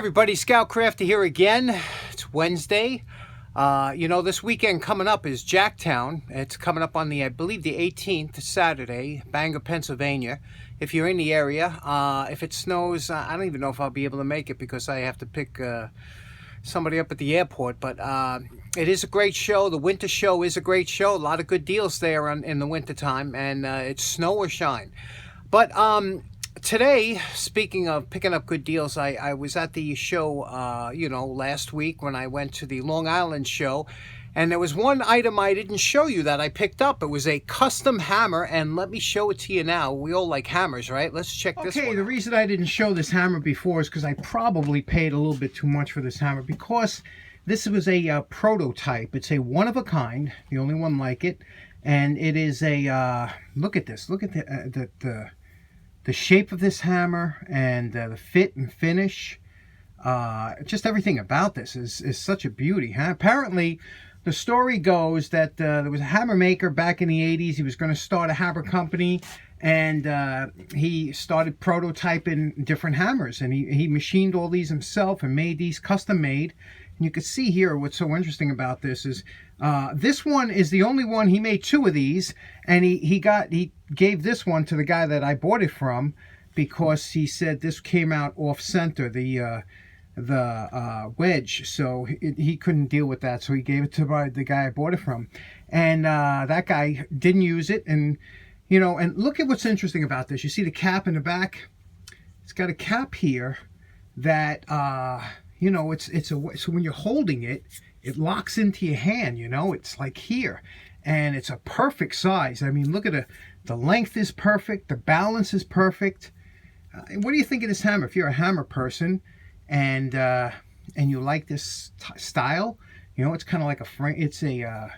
Everybody, Scout Crafter here again. It's Wednesday. This weekend coming up is Jacktown. It's coming up on the, I believe, the 18th, Saturday, Bangor, Pennsylvania. If you're in the area, if it snows, I don't even know if I'll be able to make it because I have to pick somebody up at the airport. But it is a great show. The winter show is a great show. A lot of good deals there in the winter time, and it's snow or shine. But today, speaking of picking up good deals, I was at the show, last week when I went to the Long Island show, and there was one item I didn't show you that I picked up. It was a custom hammer, and let me show it to you now. We all like hammers, right? Let's check this one. Okay, the reason I didn't show this hammer before is because I probably paid a little bit too much for this hammer, because this was a prototype. It's a one-of-a-kind, the only one like it, and it is a, look at this, look at the shape of this hammer and the fit and finish. Just everything about this is such a beauty, huh? Apparently, the story goes that there was a hammer maker back in the 80s. He was going to start a hammer company, and he started prototyping different hammers, and he machined all these himself and made these custom made. And you can see here what's so interesting about this is this one is the only one. He made two of these, and he gave this one to the guy that I bought it from, because he said this came out off center, the wedge, so he couldn't deal with that, so he gave it to the guy I bought it from. And that guy didn't use it. And and look at what's interesting about this. You see the cap in the back? It's got a cap here that so when you're holding it, it locks into your hand. It's like here, and it's a perfect size. I mean, look at the length is perfect, the balance is perfect. What do you think of this hammer? If you're a hammer person and you like this style, it's kind of like a frame. It's a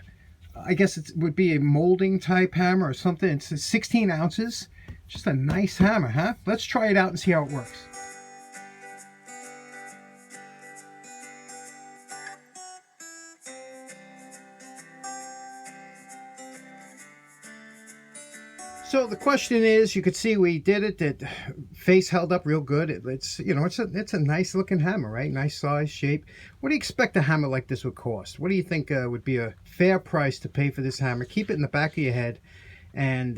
I guess it would be a molding type hammer or something. It's 16 ounces. Just a nice hammer, huh? Let's try it out and see how it works. So the question is, you could see we did it. The face held up real good. It's a nice looking hammer, right? Nice size, shape. What do you expect a hammer like this would cost? What do you think would be a fair price to pay for this hammer? Keep it in the back of your head, and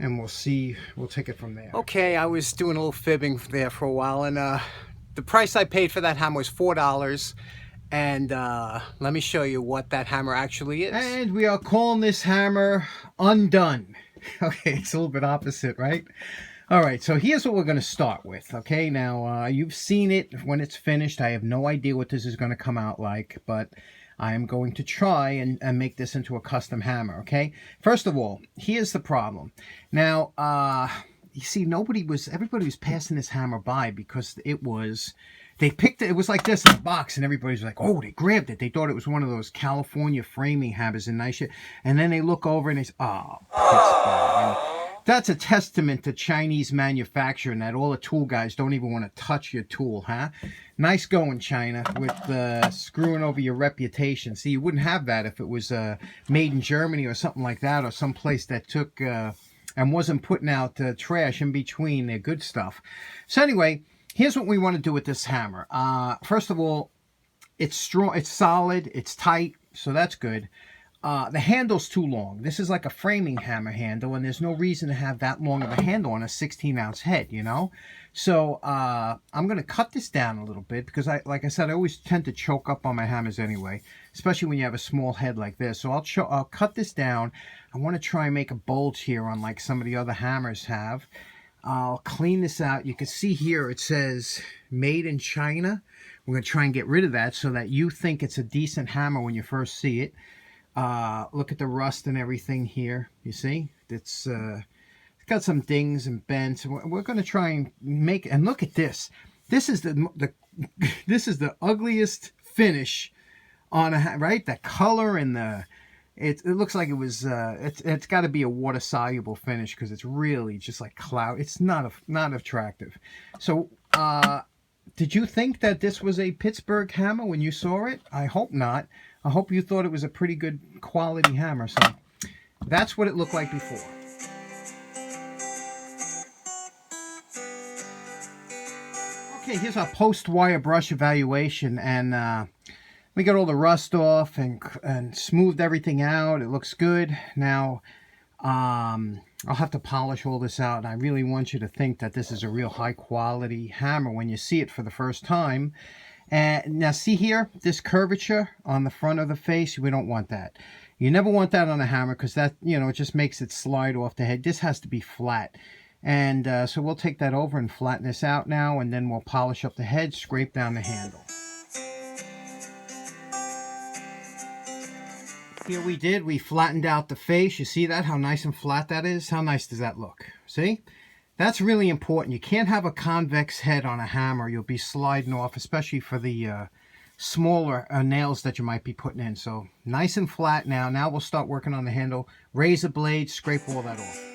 we'll see. We'll take it from there. Okay, I was doing a little fibbing there for a while, and the price I paid for that hammer was $4. And let me show you what that hammer actually is. And we are calling this hammer Undone. Okay, it's a little bit opposite, right? All right, so here's what we're going to start with. Okay, now you've seen it when it's finished. I have no idea what this is going to come out like, but I am going to try and make this into a custom hammer. Okay, first of all, here's the problem. Now, you see, everybody was passing this hammer by because they picked it. It was like this in a box, and everybody was like, oh, they grabbed it. They thought it was one of those California framing hammers and nice shit. And then they look over and they say, oh, Pittsburgh. And that's a testament to Chinese manufacturing, that all the tool guys don't even want to touch your tool, huh? Nice going, China, with screwing over your reputation. See, you wouldn't have that if it was made in Germany or something like that, or some place that took and wasn't putting out trash in between their good stuff. So anyway, here's what we want to do with this hammer. First of all, it's strong, it's solid, it's tight, so that's good. The handle's too long. This is like a framing hammer handle, and there's no reason to have that long of a handle on a 16-ounce head, So I'm going to cut this down a little bit because, like I said, I always tend to choke up on my hammers anyway, especially when you have a small head like this. So I'll cut this down. I want to try and make a bulge here on like some of the other hammers have. I'll clean this out. You can see here it says made in China. We're going to try and get rid of that so that you think it's a decent hammer when you first see it. Look at the rust and everything here. You see? It's got some dings and bends. We're going to try and make it. And look at this. This is this is the ugliest finish on a, right? The color and the... It looks like it was, it's got to be a water-soluble finish because it's really just like cloud. It's not attractive. So, did you think that this was a Pittsburgh hammer when you saw it? I hope not. I hope you thought it was a pretty good quality hammer. So, that's what it looked like before. Okay, here's our post-wire brush evaluation, and we got all the rust off and smoothed everything out. It looks good. Now, I'll have to polish all this out, and I really want you to think that this is a real high-quality hammer when you see it for the first time. And now, see here, this curvature on the front of the face, we don't want that. You never want that on a hammer because that, you know, it just makes it slide off the head. This has to be flat. And so we'll take that over and flatten this out now, and then we'll polish up the head, scrape down the handle. Here we flattened out the face. You see that? How nice and flat that is? How nice does that look? See? That's really important. You can't have a convex head on a hammer. You'll be sliding off, especially for the smaller nails that you might be putting in. So nice and flat now. Now we'll start working on the handle. Razor blade, scrape all that off.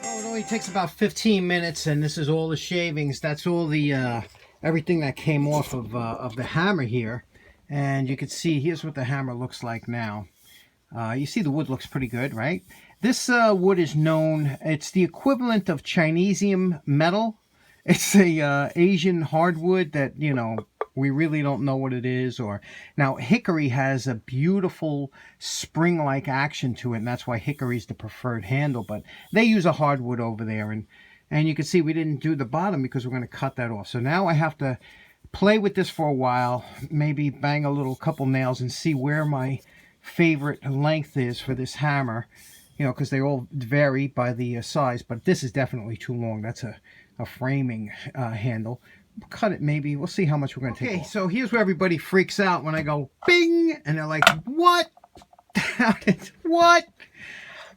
It only takes about 15 minutes, and this is all the shavings. That's all the everything that came off of the hammer here. And you can see, here's what the hammer looks like now. You see the wood looks pretty good, right? This wood is known, it's the equivalent of Chinesium metal. It's a Asian hardwood that, you know, we really don't know what it is. Or now hickory has a beautiful spring-like action to it, and that's why hickory is the preferred handle. But they use a hardwood over there, and you can see we didn't do the bottom because we're going to cut that off. So now I have to play with this for a while, maybe bang a couple nails and see where my favorite length is for this hammer. You know, because they all vary by the size, but this is definitely too long. That's a framing handle. Cut it maybe. We'll see how much we're going to take off. So here's where everybody freaks out when I go bing, and they're like, what? What?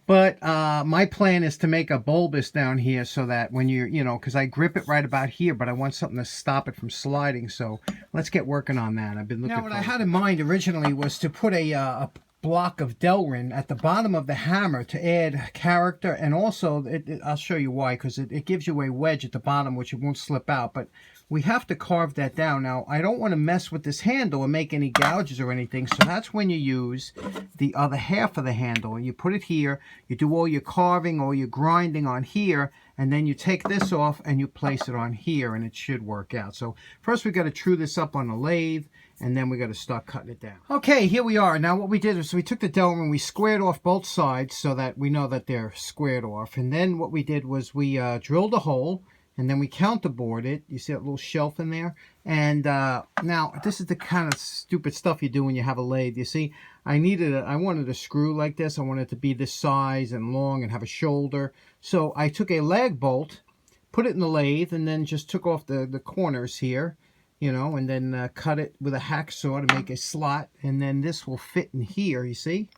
But my plan is to make a bulbous down here so that when you know, because I grip it right about here, but I want something to stop it from sliding. So let's get working on that. I've been looking. Now, what I had in mind originally was to put a block of Delrin at the bottom of the hammer to add character, and also I'll show you why, because it gives you a wedge at the bottom which it won't slip out. But we have to carve that down. Now, I don't want to mess with this handle and make any gouges or anything, so that's when you use the other half of the handle, and you put it here, you do all your carving, all your grinding on here, and then you take this off and you place it on here, and it should work out. So first we got to true this up on the lathe, and then we got to start cutting it down. Okay, here we are. Now what we did is we took the Delrin, we squared off both sides so that we know that they're squared off, and then what we did was we drilled a hole, and then we counterbored it. You see that little shelf in there? And now, this is the kind of stupid stuff you do when you have a lathe. You see, I wanted a screw like this. I wanted it to be this size and long and have a shoulder. So I took a lag bolt, put it in the lathe, and then just took off the corners here, you know, and then cut it with a hacksaw to make a slot. And then this will fit in here, you see?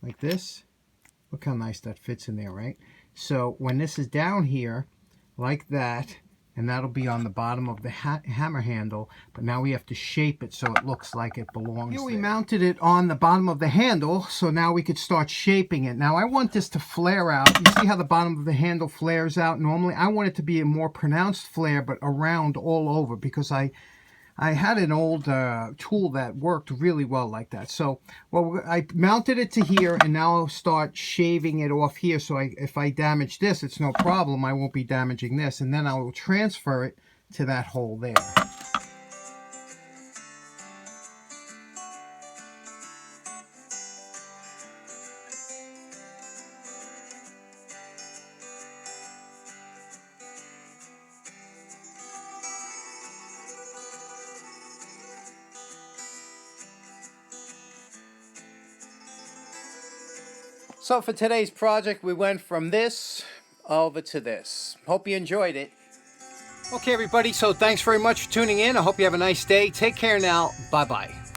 Like this. Look how nice that fits in there, right? So when this is down here, like that, and that'll be on the bottom of the hammer handle, but now we have to shape it so it looks like it belongs there. Here we mounted it on the bottom of the handle, so now we could start shaping it. Now I want this to flare out. You see how the bottom of the handle flares out normally? I want it to be a more pronounced flare, but around all over, because I had an old tool that worked really well like that. So, well, I mounted it to here, and now I'll start shaving it off here. So if I damage this, it's no problem. I won't be damaging this. And then I will transfer it to that hole there. So for today's project, we went from this over to this. Hope you enjoyed it. Okay, everybody, so thanks very much for tuning in. I hope you have a nice day. Take care now. Bye-bye.